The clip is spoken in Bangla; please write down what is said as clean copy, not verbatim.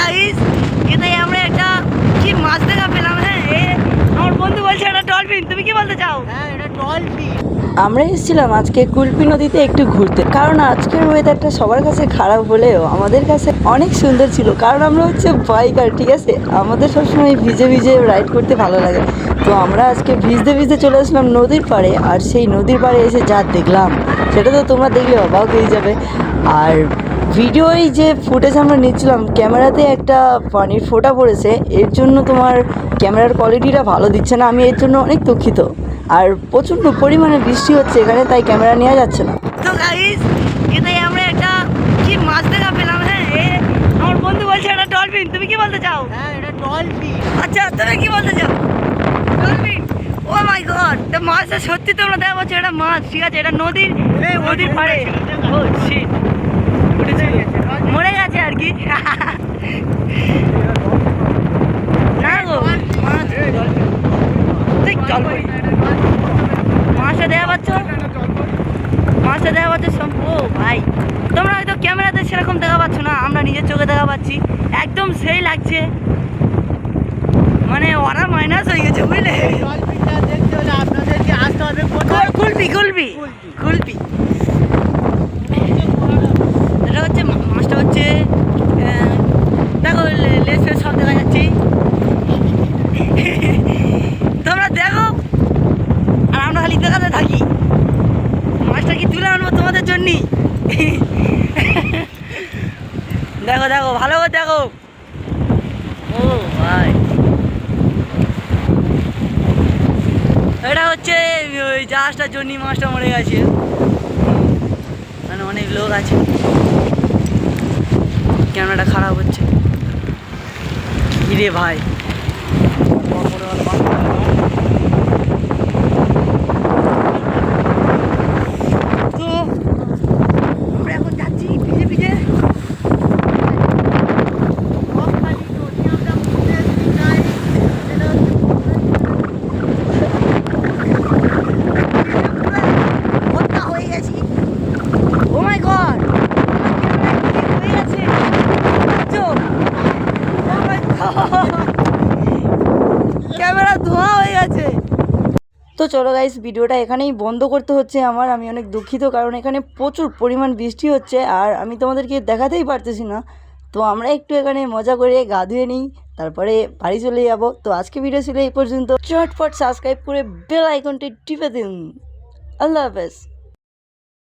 গাইস এটাই আমরা একটা কি মাছ দেখা পেলাম। হ্যাঁ আমার বন্ধু বলছে এটা ডলফিন, তুমি কি বলতে চাও? হ্যাঁ এটা ডলফিন। আমরা এসেছিলাম আজকে কুলপি নদীতে একটু ঘুরতে, কারণ আজকের ওয়েদারটা সবার কাছে খারাপ হলেও আমাদের কাছে অনেক সুন্দর ছিল, কারণ আমরা হচ্ছে বাইকার, ঠিক আছে? আমাদের সবসময় ভিজে ভিজে রাইড করতে ভালো লাগে। তো আমরা আজকে ভিজতে ভিজতে চলে আসলাম নদীর পাড়ে, আর সেই নদীর পাড়ে এসে যা দেখলাম সেটা তো তোমরা দেখলে অবাক হয়ে যাবে। আর ভিডিওই যে ফুটেজ আমরা নিচ্ছিলাম, ক্যামেরাতে একটা পানির ফোঁটা পড়েছে, এর জন্য তোমার ক্যামেরার কোয়ালিটিটা ভালো দিচ্ছে না, আমি এর জন্য অনেক দুঃখিত। আর প্রচণ্ড পরিমাণে বৃষ্টি হচ্ছে এখানে, তাই ক্যামেরা নেওয়া যাচ্ছে না। তো গাইস এটাই আমরা একটা কি মাছ দেখা পেলাম। হ্যাঁ আমার বন্ধু বলছে এটা ডলফিন, তুমি কি বলতে চাও? হ্যাঁ এটা ডলফিন। আচ্ছা তুমি কি বলতে চাও? ডলফিন। ও মাই গড, তো মাছটা সত্যি তোমরা দেখা পাচ্ছ, এটা মাছ, ঠিক আছে? এটা নদীর পাড়ে। ও শিট, মরে গেছে আর কি। না গো মাছ, ঠিক জলপাই মাছটা দেখা পাচ্ছ, মাছটা দেখা পাচ্ছ। ও ভাই তোমরা হয়তো ক্যামেরাতে সেরকম দেখা পাচ্ছ না, আমরা নিজের চোখে দেখা পাচ্ছি, একদম সেই লাগছে, মানে ওরা মাইনাস হয়ে গেছে, বুঝলে? ডলফিনটা দেখতে হলে আপনাদেরকে আসতে হবে কোথায়? কুলপি কুলপি কুলপি। এটা হচ্ছে মাছটা হচ্ছে দেখো লেস ফেস সব দেখা যাচ্ছে, তোমরা দেখো আর আমরা খালি দেখাতে থাকি। মাছটা কি তুলে আনবো তোমাদের জন্যই। দেখো দেখো ভালো করে দেখো। ও ভাই এটা হচ্ছে ওই জাহাজটার জন্যই মাছটা মরে গেছে, মানে অনেক লোক আছে, ক্যামেরাটা খারাপ হচ্ছে। কিরে ভাই তো আমরা এখন যাচ্ছি ভিজে ভিজে। ভর্তা হয়ে গেছি। ও মাই গড, হয়ে গেছে। ক্যামেরা ধোঁয়া হয়ে গেছে। তো চলো গাইস, ভিডিওটা এখানেই বন্ধ করতে হচ্ছে আমার, আমি অনেক দুঃখিত, কারণ এখানে প্রচুর পরিমাণ বৃষ্টি হচ্ছে আর আমি তোমাদেরকে দেখাতেই পারতেছি না। তো আমরা একটু এখানে মজা করে গা ধুয়ে নিই, তারপরে বাড়ি চলে যাবো। তো আজকে ভিডিও ছিল এই পর্যন্ত, চটপট সাবস্ক্রাইব করে বেল আইকনটি টিপে দিন। আল্লাহ হাফেজ।